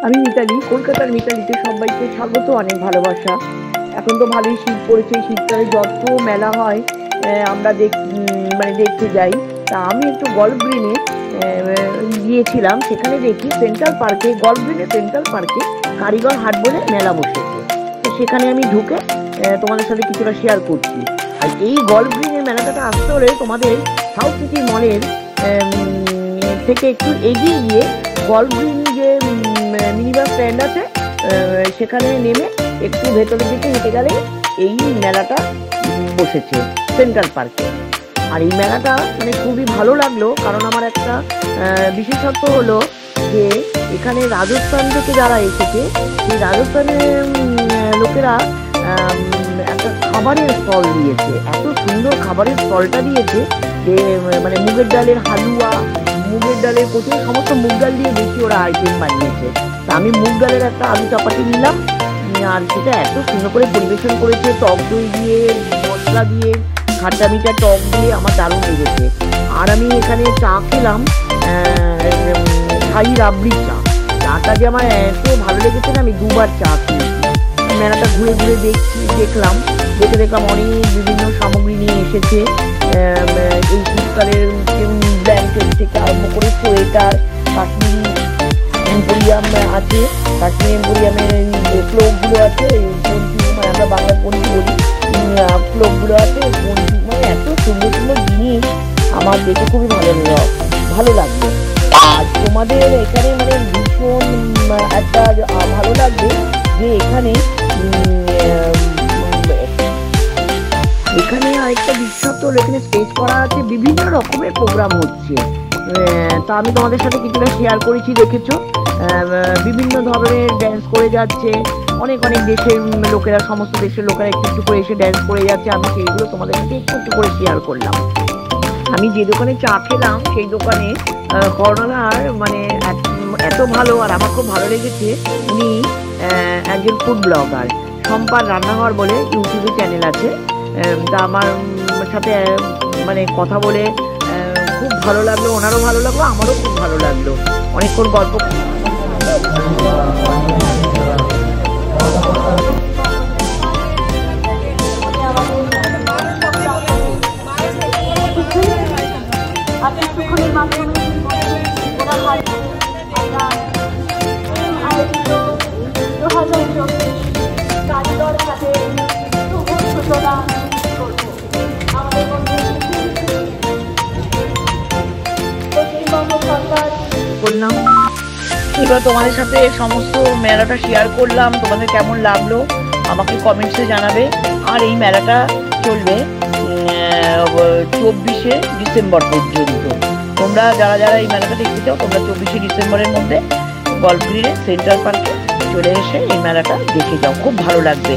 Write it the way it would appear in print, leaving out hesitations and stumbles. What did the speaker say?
আমি মিতালি, কলকাতার মিতালিতে সবাইকে স্বাগত, অনেক ভালোবাসা। এখন তো ভালোই শীত পড়েছে, শীতকালে যত মেলা হয় আমরা মানে দেখতে যাই। তা আমি একটু গল্ফ গ্রিনে গিয়েছিলাম, সেখানে দেখি সেন্ট্রাল পার্কে, গল্ফ গ্রিনে সেন্ট্রাল পার্কে কারিগর হাট বলে মেলা বসেছে। তো সেখানে আমি ঢুকে তোমাদের সাথে কিছুটা শেয়ার করছি। আর এই গল্ফ গ্রিনের মেলাটাতে আসতে হলে তোমাদের সাউথ সিটি মলের থেকে একটু এগিয়ে গিয়ে গল্ফ গ্রিন যে মিনিবাস স্ট্যান্ড আছে সেখানে নেমে একটু ভেতরের দিকে হেঁটে গেলে এই মেলাটা বসেছে সেন্ট্রাল পার্কে। আর এই মেলাটা মানে খুবই ভালো লাগলো, কারণ আমার একটা বিশেষত্ব হলো যে এখানে রাজস্থান থেকে যারা এসেছে সেই রাজস্থানের লোকেরা একটা খাবারের স্টল দিয়েছে। এত সুন্দর খাবারের স্টলটা দিয়েছে যে মানে মুগের ডালের হালুয়া, মুগের ডালের প্রচুর সমস্ত মুগ ডাল দিয়ে বেশি ওরা আইটেম বানিয়েছে। তা আমি মুগ ডালের একটা আলু চাপাতি নিলাম, আর সেটা এত সুন্দর করে পরিবেশন করেছে, টক দই দিয়ে, মশলা দিয়ে, খাট্টা মিঠা টক দিয়ে, আমার দারুণ লেগেছে। আর আমি এখানে চা খেলাম, শাহি রাবড়ি চা। চাটা যে আমার এত ভালো লেগেছে না, আমি দুবার চা খেয়েছি। মেলাটা ঘুরে ঘুরে দেখলাম, দেখলাম অনেক বিভিন্ন সামগ্রী নিয়ে এসেছে। এই শীতকালের ব্ল্যাঙ্কেট থেকে আরম্ভ করে সোয়েটার, কাশ্মীরি এম্পোরিয়াম আছে, কাশ্মীরি এম্পোরিয়ামের ফ্লোকগুলো আছে, মানে আমরা বাংলা পঞ্চি বলি, ফ্লোকগুলো আছে, মানে এত সুন্দর সুন্দর জিনিস আমার দেখে খুবই ভালো লাগলো। আর তোমাদের এখানে মানে ভীষণ একটা ভালো লাগবে যে এখানে আরেকটা বিশেষত্ব হলো এখানে স্টেজ করা আছে, বিভিন্ন রকমের প্রোগ্রাম হচ্ছে। তা আমি তোমাদের সাথে কিছুটা শেয়ার করেছি, দেখেছো বিভিন্ন ধরনের ড্যান্স করে যাচ্ছে, অনেক অনেক দেশের লোকেরা, সমস্ত দেশের লোকেরা একটু একটু করে এসে ড্যান্স করে যাচ্ছে। আমি সেইগুলো তোমাদের সাথে একটু একটু করে শেয়ার করলাম। আমি যে দোকানে চা খেলাম সেই দোকানে কর্ণধার মানে এত ভালো, আর আমার খুব ভালো লেগেছে। উনি একজন ফুড ব্লগার, সম্পার রান্নাঘর বলে ইউটিউবে চ্যানেল আছে। তা আমার সাথে মানে কথা বলে খুব ভালো লাগলো, ওনারও ভালো লাগলো, আমারও খুব ভালো লাগলো। অনেকক্ষণ গল্প করলাম। এবার তোমাদের সাথে সমস্ত মেলাটা শেয়ার করলাম। তোমাদের কেমন লাগলো আমাকে কমেন্টসে জানাবে। আর এই মেলাটা চলবে 24শে ডিসেম্বর পর্যন্ত। তোমরা যারা যারা এই মেলাটা দেখতে চাও, তোমরা 24শে ডিসেম্বরের মধ্যে গল্ফ গ্রিনে সেন্ট্রাল পার্কে চলে এসে এই মেলাটা দেখে যাও, খুব ভালো লাগবে।